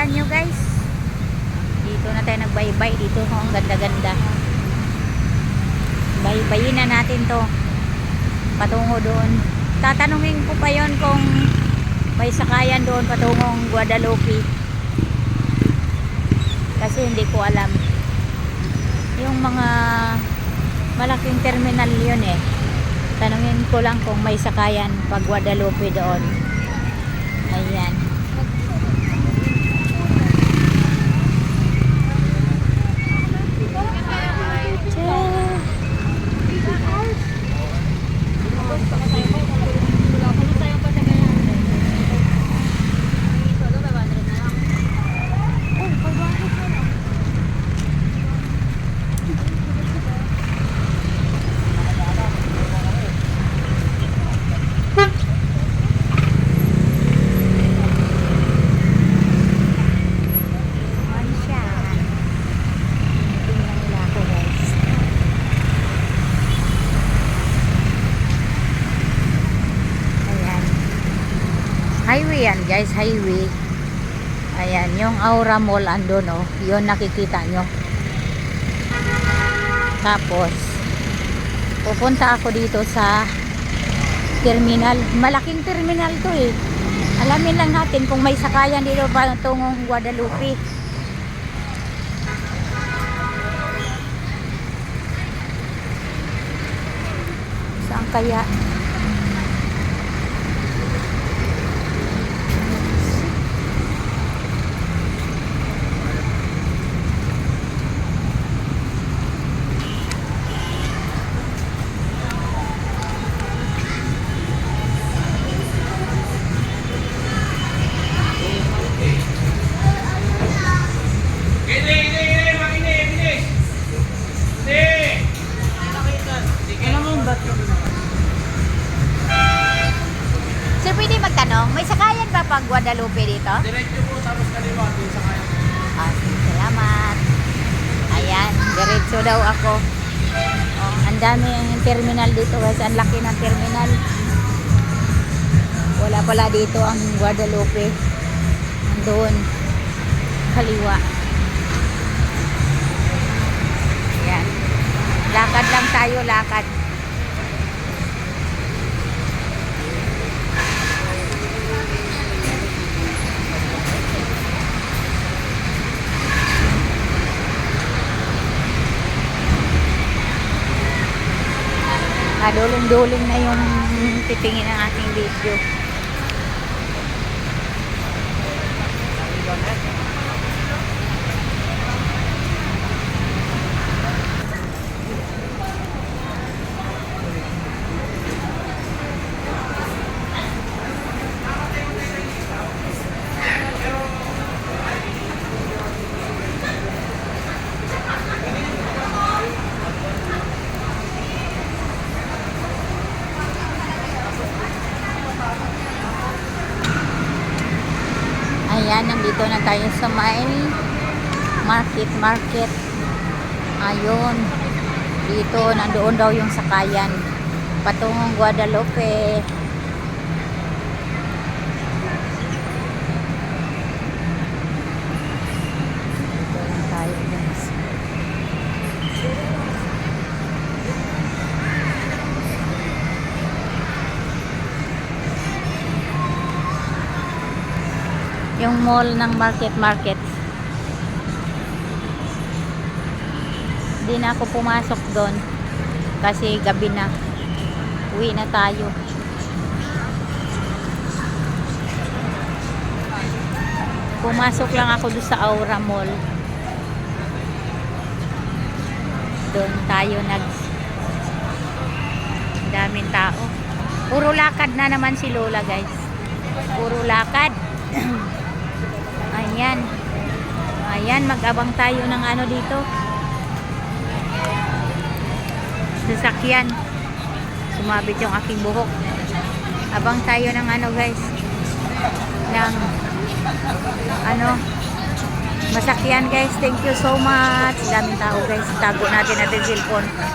Kala nyo guys, dito na tayo nagbaybay. Dito ho, ang ganda-ganda. Baybayin na natin to patungo doon. Tatanungin ko pa yon kung may sakayan doon patungong Guadalupe, kasi hindi ko alam. Yung mga malaking terminal yun eh. Tanungin ko lang kung may sakayan pag Guadalupe doon. Ayan. Highway yan guys, highway. Ayan, yung Aura Mall andun oh, yun nakikita nyo. Tapos pupunta ako dito sa terminal. Malaking terminal to eh. Alamin lang natin kung may sakayan dito patungong Guadalupe. Saan kaya? Sir, pwede magtanong, may sakayan ba pag Guadalupe dito? Diretso po, tapos kaliwa, doon sa kaya. Salamat. Ayan, diretso daw ako. Oh, ang daming terminal dito guys, ang laki ng terminal. Wala pala dito ang Guadalupe. Doon, kaliwa. Ayan. Lakad lang tayo, lakad. Duling-duling na yung titingin ng ating video. Ayan, nandito na tayo sa may market. Ayun. Dito, nandoon daw yung sakayan patungong Guadalupe. Dito tayo guys. Yung mall ng market. Hindi na ako pumasok doon kasi gabi na. Uwi na tayo. Pumasok lang ako doon sa Aura Mall. Doon tayo daming tao. Puro lakad na naman si Lola guys. Puro lakad. Ayan, mag-abang tayo ng ano dito. Sasakyan. Sumabit yung aking buhok. Abang tayo ng ano guys. Ng masakyan guys. Thank you so much. Daming tao guys. Tago natin cellphone.